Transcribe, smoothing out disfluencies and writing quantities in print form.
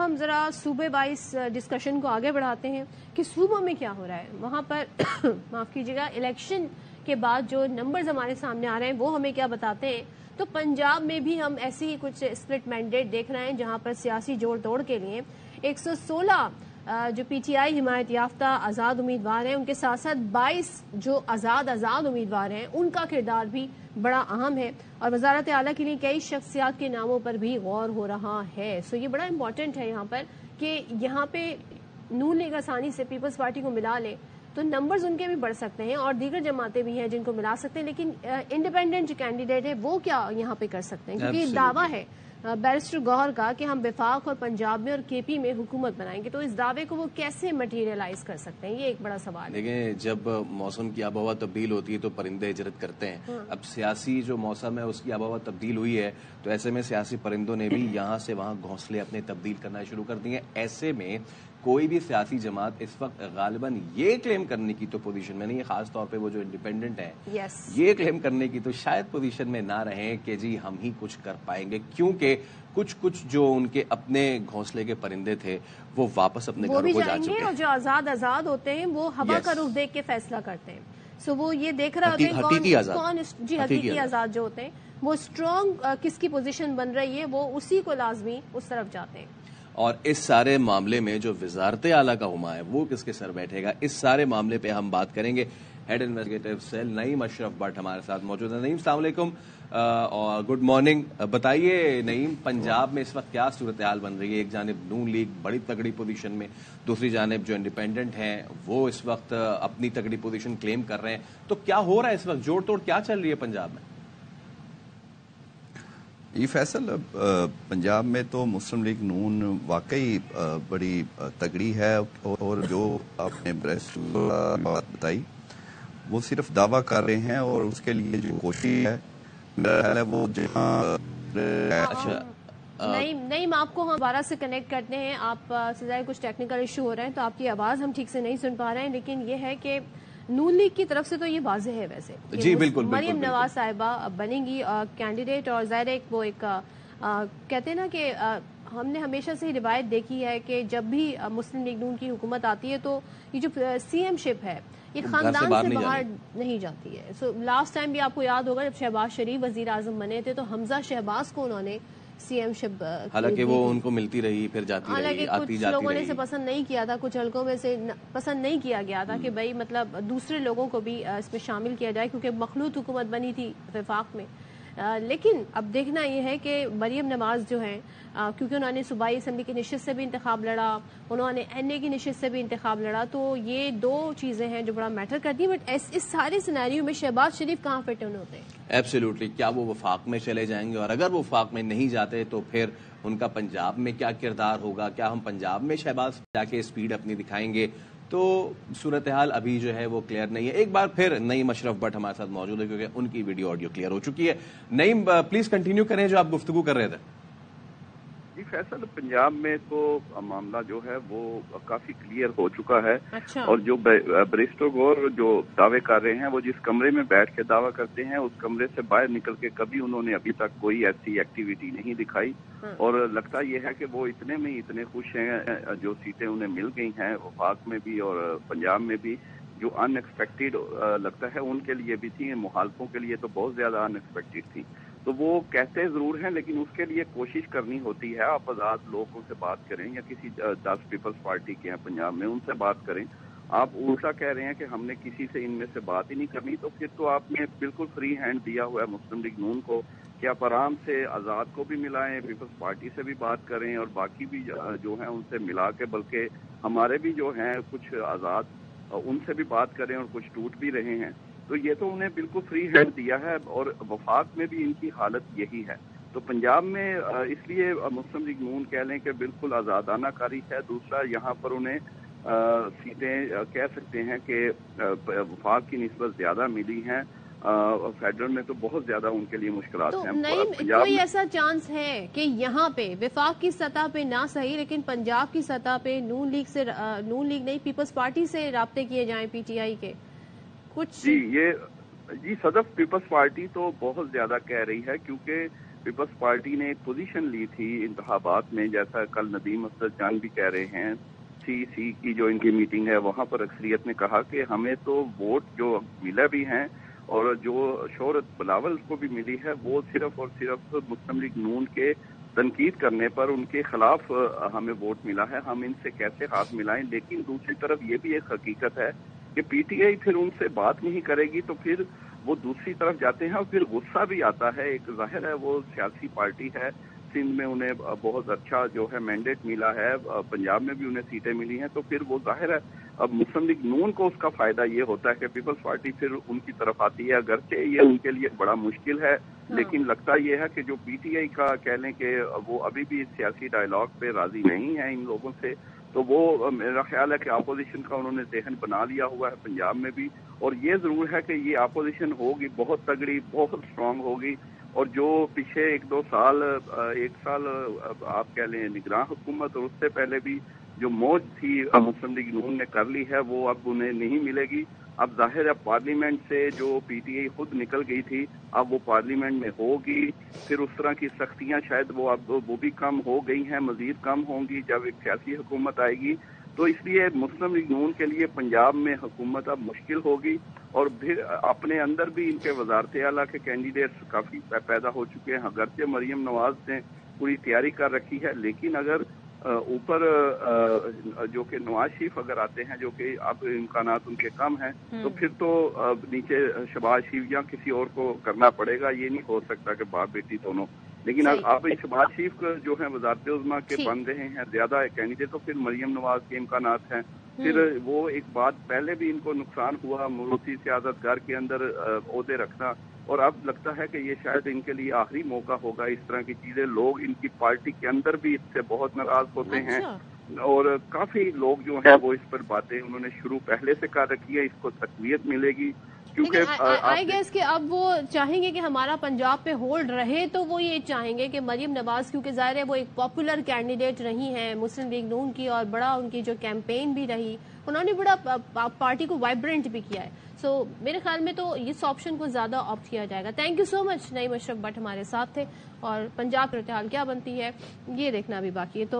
ہم ذرا صوبے وائز ڈسکشن کو آگے بڑھاتے ہیں کہ صوبوں میں کیا ہو رہا ہے. وہاں پر معاف کیجیے گا الیکشن کے بعد جو نمبرز ہمارے سامنے آ رہے ہیں وہ ہمیں کیا بتاتے ہیں. تو پنجاب میں بھی ہم ایسی ہی کچھ اسپلٹ مینڈیٹ دیکھ رہے ہیں جہاں پر سیاسی جوڑ توڑ کے لیے 116 جو پی ٹی آئی حمایت یافتہ آزاد امیدوار ہیں، ان کے ساتھ ساتھ 22 جو آزاد امیدوار ہیں ان کا کردار بھی بڑا اہم ہے. اور وزارت اعلیٰ کے لیے کئی شخصیات کے ناموں پر بھی غور ہو رہا ہے. سو یہ بڑا امپورٹنٹ ہے یہاں پر کہ یہاں پہ نون لیگ آسانی سے پیپلز پارٹی کو ملا لے تو نمبرز ان کے بھی بڑھ سکتے ہیں اور دیگر جماعتیں بھی ہیں جن کو ملا سکتے ہیں. لیکن انڈیپینڈنٹ جو کینڈیڈیٹ ہے وہ کیا یہاں پہ کر سکتے ہیں، کیونکہ یہ دعویٰ ہے بیرسٹر گوہر کا کہ ہم وفاق اور پنجاب میں اور کے پی میں حکومت بنائیں گے. تو اس دعوے کو وہ کیسے مٹیریلائز کر سکتے ہیں، یہ ایک بڑا سوال ہے. دیکھیں، جب موسم کی آب و ہوا تبدیل ہوتی ہے تو پرندے ہجرت کرتے ہیں. اب سیاسی جو موسم ہے اس کی آب و ہوا تبدیل ہوئی ہے تو ایسے میں سیاسی پرندوں نے بھی یہاں سے وہاں گھونسلے اپنے تبدیل کرنا شروع کر دیے. ایسے میں کوئی بھی سیاسی جماعت اس وقت غالباً یہ کلیم کرنے کی تو پوزیشن میں نہیں ہے، خاص طور پہ وہ جو انڈیپینڈنٹ ہیں یہ کلیم کرنے کی تو شاید پوزیشن میں نہ رہیں کہ جی ہم ہی کچھ کر پائیں گے، کیونکہ کچھ جو ان کے اپنے گھونسلے کے پرندے تھے وہ واپس اپنے گھروں کو جا چکے ہیں. اور جو آزاد ہوتے ہیں وہ ہوا کا رخ دیکھ کے فیصلہ کرتے ہیں. سو وہ یہ دیکھ رہے ہوتے ہیں حقیقی آزاد جو ہوتے ہیں وہ اسٹرانگ کس کی پوزیشن بن رہی ہے وہ اسی کو لازمی اس طرف جاتے ہیں. اور اس سارے معاملے میں جو وزارت اعلیٰ کا ہما ہے وہ کس کے سر بیٹھے گا، اس سارے معاملے پہ ہم بات کریں گے. Head investigative cell Naeem Ashraf Butt ہمارے ساتھ موجود ہیں. نعیم السلام علیکم اور گڈ مارننگ. بتائیے نعیم، پنجاب میں اس وقت کیا صورتحال بن رہی ہے؟ ایک جانب نون لیگ بڑی تگڑی پوزیشن میں، دوسری جانب جو انڈیپینڈنٹ ہیں وہ اس وقت اپنی تگڑی پوزیشن کلیم کر رہے ہیں. تو کیا ہو رہا ہے اس وقت، جوڑ توڑ کیا چل رہی ہے پنجاب میں؟ یہ فیصل پنجاب میں تو مسلم لیگ نون واقعی بڑی تگڑی ہے، اور جو آپ نے بات بتائی وہ صرف دعویٰ کر رہے ہیں اور اس کے لیے جو کوشش ہے میرا خیال ہے وہ جہاں نعیم آپ کو ہم دوبارہ سے کنیکٹ کرتے ہیں. آپ سے ظاہر کچھ ٹیکنیکل ایشو ہو رہے ہیں تو آپ کی آواز ہم ٹھیک سے نہیں سن پا رہے ہیں. لیکن یہ ہے کہ نون لیگ کی طرف سے تو یہ واضح ہے ویسے جی بالکل مریم نواز صاحبہ بنیں گی کینڈیڈیٹ. اور ظاہر وہ ایک کہتے ہیں نا کہ ہم نے ہمیشہ سے ہی روایت دیکھی ہے کہ جب بھی مسلم لیگ نون کی حکومت آتی ہے تو یہ جو سی ایم شپ ہے یہ خاندان سے باہر نہیں جاتی ہے. سو لاسٹ ٹائم بھی آپ کو یاد ہوگا جب شہباز شریف وزیر اعظم بنے تھے تو حمزہ شہباز کو انہوں نے سی ایم شپ، حالانکہ وہ ان کو ملتی رہی پھر جاتی رہی، آتی جاتی رہی. کچھ لوگوں نے اسے پسند نہیں کیا تھا، کچھ حلقوں میں سے پسند نہیں کیا گیا تھا کہ بھائی مطلب دوسرے لوگوں کو بھی اس میں شامل کیا جائے کیونکہ مخلوط حکومت بنی تھی وفاق میں. لیکن اب دیکھنا یہ ہے کہ مریم نواز جو ہیں کیونکہ انہوں نے صوبائی اسمبلی کی نشست سے بھی انتخاب لڑا، انہوں نے این اے کی نشست سے بھی انتخاب لڑا، تو یہ دو چیزیں ہیں جو بڑا میٹر کرتی ہیں. بٹ اس سارے سینیریو میں شہباز شریف کہاں فٹ ان ہوتے ہیں؟ ایبسلیوٹلی. کیا وہ وفاق میں چلے جائیں گے؟ اور اگر وہ وفاق میں نہیں جاتے تو پھر ان کا پنجاب میں کیا کردار ہوگا؟ کیا ہم پنجاب میں شہباز جا کے اسپیڈ اپنی دکھائیں گے؟ تو صورتحال ابھی جو ہے وہ کلیئر نہیں ہے. ایک بار پھر نعیم اشرف بٹ ہمارے ساتھ موجود ہے کیونکہ ان کی ویڈیو آڈیو کلیئر ہو چکی ہے. نعیم پلیز کنٹینیو کریں جو آپ گفتگو کر رہے تھے. جی فیصل، پنجاب میں تو معاملہ جو ہے وہ کافی کلیئر ہو چکا ہے. اور جو بیرسٹر گوہر جو دعوے کر رہے ہیں وہ جس کمرے میں بیٹھ کے دعویٰ کرتے ہیں اس کمرے سے باہر نکل کے کبھی انہوں نے ابھی تک کوئی ایسی ایکٹیویٹی نہیں دکھائی. اور لگتا یہ ہے کہ وہ اتنے میں اتنے خوش ہیں جو سیٹیں انہیں مل گئی ہیں وفاق میں بھی اور پنجاب میں بھی، جو ان ایکسپیکٹڈ لگتا ہے ان کے لیے بھی تھی، مخالفوں کے لیے تو بہت زیادہ ان ایکسپیکٹڈ تھی. تو وہ کہتے ضرور ہیں لیکن اس کے لیے کوشش کرنی ہوتی ہے. آپ آزاد لوگوں سے بات کریں یا کسی 10 پیپلز پارٹی کے ہیں پنجاب میں ان سے بات کریں، آپ الٹا کہہ رہے ہیں کہ ہم نے کسی سے ان میں سے بات ہی نہیں کرنی. تو پھر تو آپ نے بالکل فری ہینڈ دیا ہوا ہے مسلم لیگ نون کو کہ آپ آرام سے آزاد کو بھی ملائیں، پیپلز پارٹی سے بھی بات کریں اور باقی بھی جو ہیں ان سے ملا کے، بلکہ ہمارے بھی جو ہیں کچھ آزاد ان سے بھی بات کریں اور کچھ ٹوٹ بھی رہے ہیں. تو یہ تو انہیں بالکل فری ہینڈ دیا ہے اور وفاق میں بھی ان کی حالت یہی ہے. تو پنجاب میں اس لیے مسلم لیگ نون کہہ لیں کہ بالکل آزادانہ کاری ہے. دوسرا یہاں پر انہیں سیٹیں کہہ سکتے ہیں کہ وفاق کی نسبت زیادہ ملی ہیں، فیڈرل میں تو بہت زیادہ ان کے لیے مشکلات ہیں. کوئی ایسا چانس ہے کہ یہاں پہ وفاق کی سطح پہ نہ صحیح لیکن پنجاب کی سطح پہ نون لیگ نہیں پیپلز پارٹی سے رابطے کیے جائیں پی ٹی آئی کے کچھ؟ جی صدف پیپلز پارٹی تو بہت زیادہ کہہ رہی ہے کیونکہ پیپلز پارٹی نے ایک پوزیشن لی تھی انتخابات میں، جیسا کل ندیم اسد جان بھی کہہ رہے ہیں، سی کی جو ان کی میٹنگ ہے وہاں پر اکثریت نے کہا کہ ہمیں تو ووٹ جو ملا بھی ہیں اور جو شہرت بلاول کو بھی ملی ہے وہ صرف اور صرف مسلم لیگ نون کے تنقید کرنے پر ان کے خلاف ہمیں ووٹ ملا ہے، ہم ان سے کیسے ہاتھ ملائیں۔ لیکن دوسری طرف یہ بھی ایک حقیقت ہے کہ پی ٹی آئی پھر ان سے بات نہیں کرے گی تو پھر وہ دوسری طرف جاتے ہیں اور پھر غصہ بھی آتا ہے۔ ایک ظاہر ہے وہ سیاسی پارٹی ہے، سندھ میں انہیں بہت اچھا جو ہے مینڈیٹ ملا ہے، پنجاب میں بھی انہیں سیٹیں ملی ہیں، تو پھر وہ ظاہر ہے اب مسلم لیگ نون کو اس کا فائدہ یہ ہوتا ہے کہ پیپلز پارٹی پھر ان کی طرف آتی ہے، اگرچہ یہ ان کے لیے بڑا مشکل ہے، لیکن لگتا یہ ہے کہ جو پی ٹی آئی کا کہہ لیں کہ وہ ابھی بھی سیاسی ڈائلاگ پہ راضی نہیں ہے ان لوگوں سے، تو وہ میرا خیال ہے کہ اپوزیشن کا انہوں نے ذہن بنا لیا ہوا ہے پنجاب میں بھی، اور یہ ضرور ہے کہ یہ اپوزیشن ہوگی بہت تگڑی، بہت اسٹرانگ ہوگی، اور جو پیچھے ایک سال آپ کہہ لیں نگراں حکومت اور اس سے پہلے بھی جو موج تھی مسلم لیگ نون نے کر لی ہے وہ اب انہیں نہیں ملے گی۔ اب ظاہر ہے پارلیمنٹ سے جو پی ٹی آئی خود نکل گئی تھی اب وہ پارلیمنٹ میں ہوگی، پھر اس طرح کی سختیاں شاید وہ بھی کم ہو گئی ہیں، مزید کم ہوں گی جب ایک سیاسی حکومت آئے گی، تو اس لیے مسلم لیگ نون کے لیے پنجاب میں حکومت اب مشکل ہوگی، اور پھر اپنے اندر بھی ان کے وزارت اعلیٰ کے کینڈیڈیٹس کافی پیدا ہو چکے ہیں، اگرچہ مریم نواز نے پوری تیاری کر رکھی ہے، لیکن اگر اوپر جو کہ نواز شریف اگر آتے ہیں جو کہ اب امکانات ان کے کم ہیں تو پھر تو نیچے شہباز شریف یا کسی اور کو کرنا پڑے گا، یہ نہیں ہو سکتا کہ باپ بیٹی دونوں، لیکن اب شہباز شریف جو ہیں وزارت عظمیٰ کے بن رہے ہیں زیادہ کینڈیڈیٹ، تو پھر مریم نواز کے امکانات ہیں، پھر وہ ایک بات پہلے بھی ان کو نقصان ہوا ملوثی سیاست گھر کے اندر عہدے رکھنا، اور اب لگتا ہے کہ یہ شاید ان کے لیے آخری موقع ہوگا اس طرح کی چیزیں، لوگ ان کی پارٹی کے اندر بھی اس سے بہت ناراض ہوتے ہیں، اور کافی لوگ جو ہیں وہ اس پر باتیں انہوں نے شروع پہلے سے کر رکھی ہے، اس کو تقویت ملے گی، کیونکہ آئی گیس کہ اب وہ چاہیں گے کہ ہمارا پنجاب پہ ہولڈ رہے، تو وہ یہ چاہیں گے کہ مریم نواز کیونکہ ظاہر ہے وہ ایک پاپولر کینڈیڈیٹ رہی ہیں مسلم لیگ نون کی، اور بڑا ان کی جو کیمپین بھی رہی، انہوں نے بڑا پارٹی کو وائبرنٹ بھی کیا ہے، سو میرے خیال میں تو اس آپشن کو زیادہ آپٹ کیا جائے گا۔ Thank you so much Naeem Ashraf Butt ہمارے ساتھ تھے، اور پنجاب صورتحال کیا بنتی ہے یہ دیکھنا بھی باقی ہے۔ تو